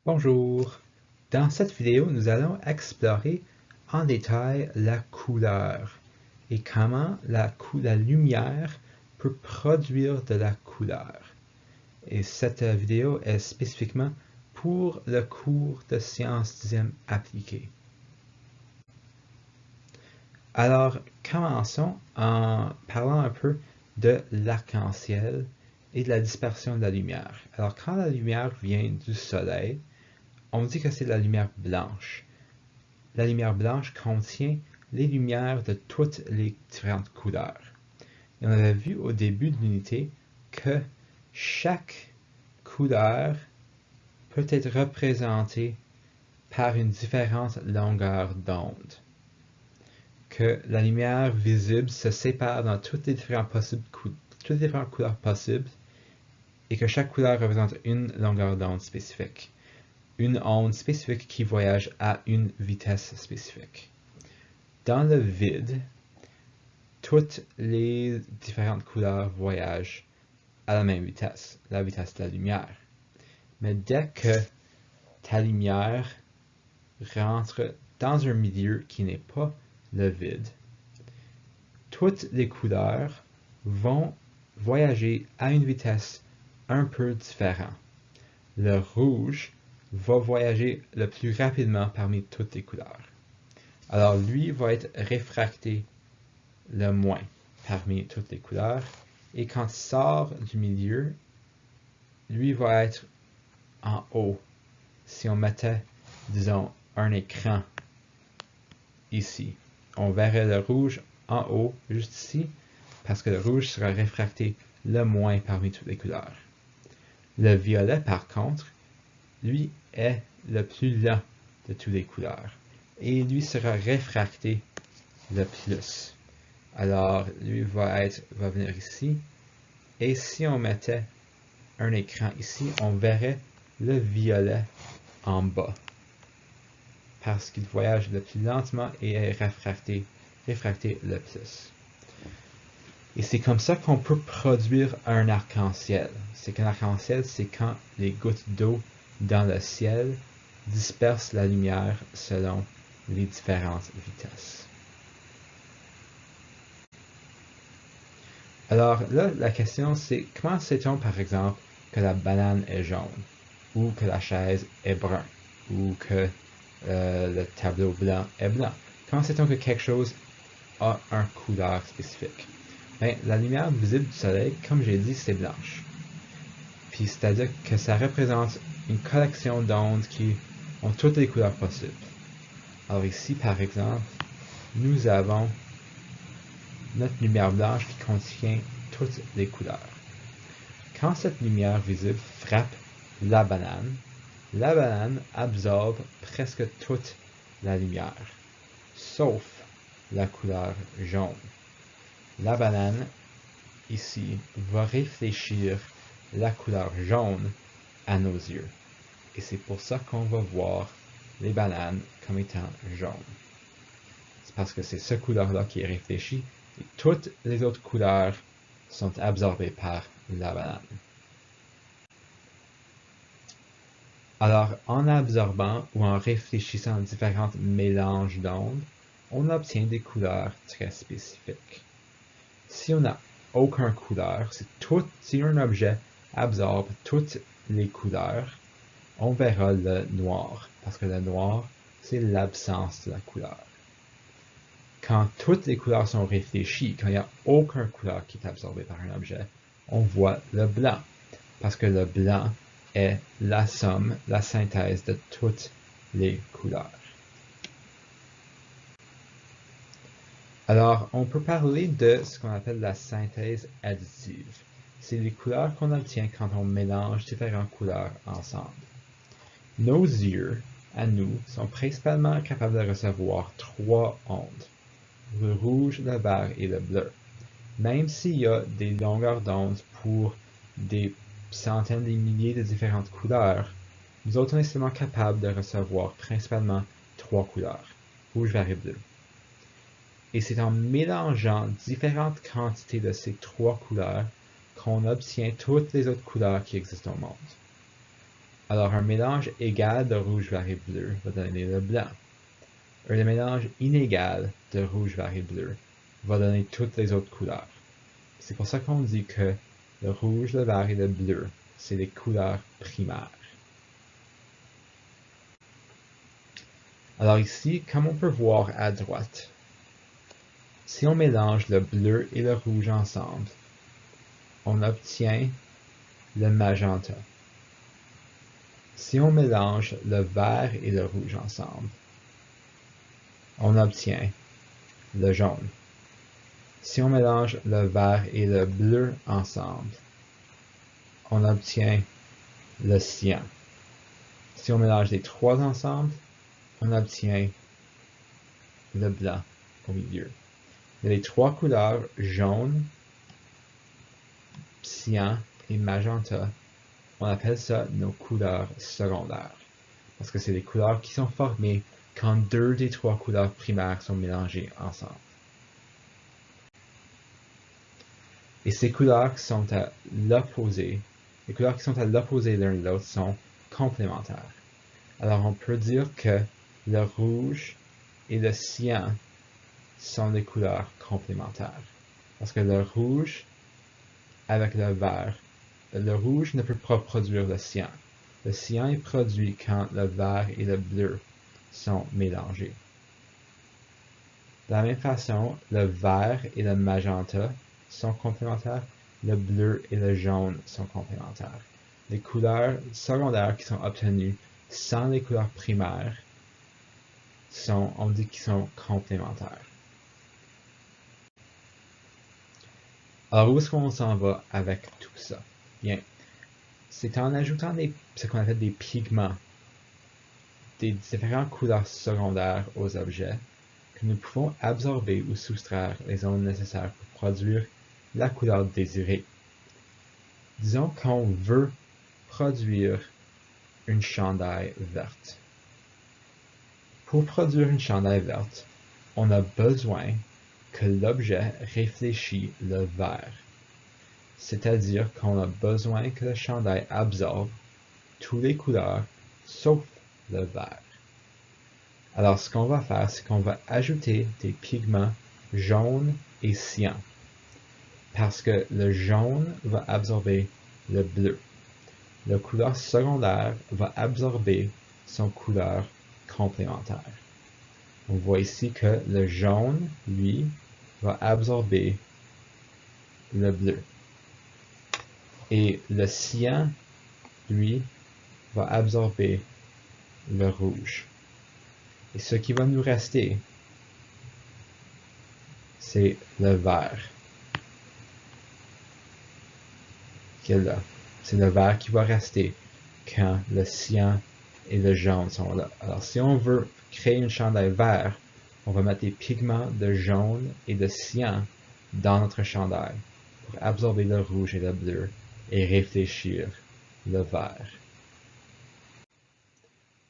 Bonjour! Dans cette vidéo, nous allons explorer en détail la couleur et comment la lumière peut produire de la couleur. Et cette vidéo est spécifiquement pour le cours de sciences 10e appliquées. Alors, commençons en parlant un peu de l'arc-en-ciel et de la dispersion de la lumière. Alors, quand la lumière vient du soleil, on dit que c'est la lumière blanche. La lumière blanche contient les lumières de toutes les différentes couleurs. Et on avait vu au début de l'unité que chaque couleur peut être représentée par une différente longueur d'onde. Que la lumière visible se sépare dans toutes les différentes couleurs possibles et que chaque couleur représente une longueur d'onde spécifique. Une onde spécifique qui voyage à une vitesse spécifique. Dans le vide, toutes les différentes couleurs voyagent à la même vitesse, la vitesse de la lumière. Mais dès que ta lumière rentre dans un milieu qui n'est pas le vide, toutes les couleurs vont voyager à une vitesse un peu différente. Le rouge va voyager le plus rapidement parmi toutes les couleurs. Alors lui va être réfracté le moins parmi toutes les couleurs. Et quand il sort du milieu, lui va être en haut. Si on mettait, disons, un écran ici, on verrait le rouge en haut, juste ici, parce que le rouge sera réfracté le moins parmi toutes les couleurs. Le violet, par contre, lui est le plus lent de toutes les couleurs. Et lui sera réfracté le plus. Alors, lui va venir ici. Et si on mettait un écran ici, on verrait le violet en bas. Parce qu'il voyage le plus lentement et est réfracté le plus. Et c'est comme ça qu'on peut produire un arc-en-ciel. C'est qu'un arc-en-ciel, c'est quand les gouttes d'eau dans le ciel dispersent la lumière selon les différentes vitesses. Alors là, la question c'est comment sait-on par exemple que la banane est jaune, ou que la chaise est brun, ou que le tableau blanc est blanc? Comment sait-on que quelque chose a une couleur spécifique? Bien, la lumière visible du soleil, comme j'ai dit, c'est blanche. Puis c'est-à-dire que ça représente une collection d'ondes qui ont toutes les couleurs possibles. Alors ici, par exemple, nous avons notre lumière blanche qui contient toutes les couleurs. Quand cette lumière visible frappe la banane absorbe presque toute la lumière, sauf la couleur jaune. La banane, ici, va réfléchir la couleur jaune à nos yeux. Et c'est pour ça qu'on va voir les bananes comme étant jaunes. C'est parce que c'est cette couleur-là qui est réfléchie et toutes les autres couleurs sont absorbées par la banane. Alors, en absorbant ou en réfléchissant à différents mélanges d'ondes, on obtient des couleurs très spécifiques. Si on n'a aucune couleur, si un objet absorbe toutes les couleurs, on verra le noir, parce que le noir, c'est l'absence de la couleur. Quand toutes les couleurs sont réfléchies, quand il n'y a aucune couleur qui est absorbée par un objet, on voit le blanc, parce que le blanc est la somme, la synthèse de toutes les couleurs. Alors, on peut parler de ce qu'on appelle la synthèse additive. C'est les couleurs qu'on obtient quand on mélange différentes couleurs ensemble. Nos yeux, à nous, sont principalement capables de recevoir 3 ondes, le rouge, le vert et le bleu. Même s'il y a des longueurs d'onde pour des centaines de milliers de différentes couleurs, nous autres, on est seulement capables de recevoir principalement 3 couleurs, rouge, vert et bleu. Et c'est en mélangeant différentes quantités de ces 3 couleurs qu'on obtient toutes les autres couleurs qui existent au monde. Alors, un mélange égal de rouge, vert et bleu va donner le blanc. Un mélange inégal de rouge, vert et bleu va donner toutes les autres couleurs. C'est pour ça qu'on dit que le rouge, le vert et le bleu, c'est les couleurs primaires. Alors ici, comme on peut voir à droite, si on mélange le bleu et le rouge ensemble, on obtient le magenta. Si on mélange le vert et le rouge ensemble, on obtient le jaune. Si on mélange le vert et le bleu ensemble, on obtient le cyan. Si on mélange les trois ensemble, on obtient le blanc au milieu. Il y a les trois couleurs jaune, cyan et magenta. On appelle ça nos couleurs secondaires. Parce que c'est les couleurs qui sont formées quand deux des trois couleurs primaires sont mélangées ensemble. Et ces couleurs qui sont à l'opposé, les couleurs qui sont à l'opposé l'un de l'autre sont complémentaires. Alors on peut dire que le rouge et le cyan sont des couleurs complémentaires. Parce que le rouge avec le vert, le rouge ne peut pas produire le cyan. Le cyan est produit quand le vert et le bleu sont mélangés. De la même façon, le vert et le magenta sont complémentaires, le bleu et le jaune sont complémentaires. Les couleurs secondaires qui sont obtenues sans les couleurs primaires on dit qu'ils sont complémentaires. Alors, où est-ce qu'on s'en va avec tout ça? Bien, c'est en ajoutant ce qu'on appelle des pigments, des différentes couleurs secondaires aux objets, que nous pouvons absorber ou soustraire les ondes nécessaires pour produire la couleur désirée. Disons qu'on veut produire une chandail verte. Pour produire une chandail verte, on a besoin que l'objet réfléchisse le vert. C'est-à-dire qu'on a besoin que le chandail absorbe toutes les couleurs sauf le vert. Alors ce qu'on va faire, c'est qu'on va ajouter des pigments jaune et cyan. Parce que le jaune va absorber le bleu. La couleur secondaire va absorber son couleur complémentaire. On voit ici que le jaune, lui, va absorber le bleu. Et le cyan, lui, va absorber le rouge. Et ce qui va nous rester, c'est le vert. Qui est là. C'est le vert qui va rester quand le cyan et le jaune sont là. Alors si on veut créer une chandail vert, on va mettre des pigments de jaune et de cyan dans notre chandail pour absorber le rouge et le bleu et réfléchir le vert.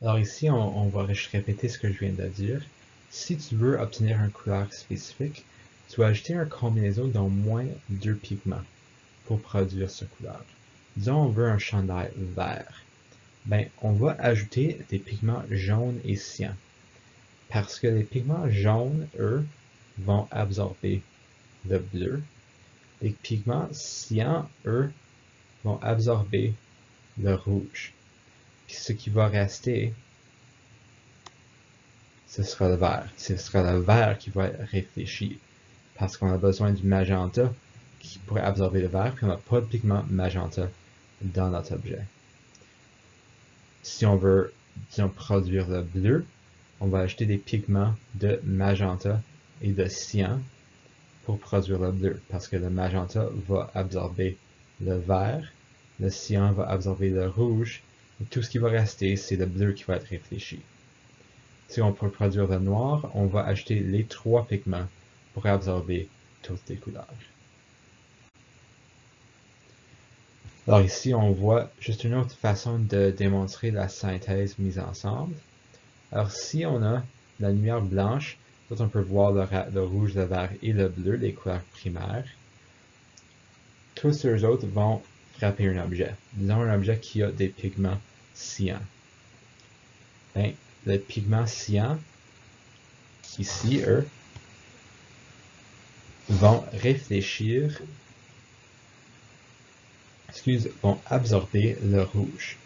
Alors ici, on va répéter ce que je viens de dire. Si tu veux obtenir une couleur spécifique, tu vas ajouter une combinaison d'au moins 2 pigments pour produire cette couleur. Disons on veut un chandail vert. Ben, on va ajouter des pigments jaunes et cyan. Parce que les pigments jaunes, eux, vont absorber le bleu. Les pigments cyans, eux, vont absorber le rouge. Puis ce qui va rester, ce sera le vert. Ce sera le vert qui va réfléchir. Parce qu'on a besoin du magenta qui pourrait absorber le vert, puis on n'a pas de pigment magenta dans notre objet. Si on veut, disons, produire le bleu, on va ajouter des pigments de magenta et de cyan pour produire le bleu, parce que le magenta va absorber le vert, le cyan va absorber le rouge, et tout ce qui va rester, c'est le bleu qui va être réfléchi. Si on peut produire le noir, on va ajouter les 3 pigments pour absorber toutes les couleurs. Alors ici, on voit juste une autre façon de démontrer la synthèse mise ensemble. Alors si on a la lumière blanche, on peut voir le rouge, le vert et le bleu, les couleurs primaires. Tous les autres vont frapper un objet. Disons un objet qui a des pigments cyan. Ben, le pigment cyan, ici, eux, vont réfléchir, vont absorber le rouge,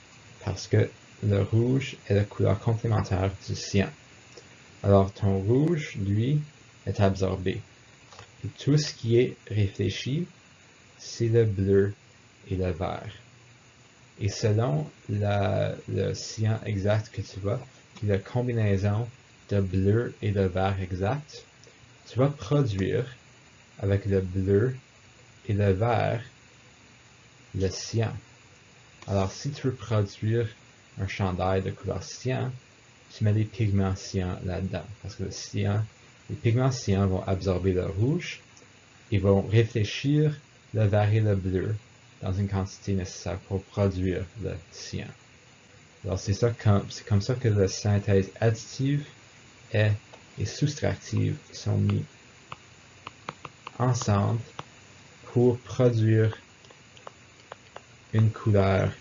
parce que le rouge est la couleur complémentaire du cyan. Alors ton rouge, lui, est absorbé. Et tout ce qui est réfléchi, c'est le bleu et le vert. Et selon le cyan exact que tu vois, et la combinaison de bleu et de vert exact, tu vas produire avec le bleu et le vert le cyan. Alors si tu veux produire un chandail de couleur cyan, tu mets des pigments cyans là-dedans. Parce que les pigments cyans vont absorber le rouge et vont réfléchir le vert et le bleu dans une quantité nécessaire pour produire le cyan. Alors c'est comme ça que la synthèse additive et soustractive sont mis ensemble pour produire une couleur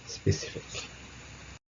spécifique.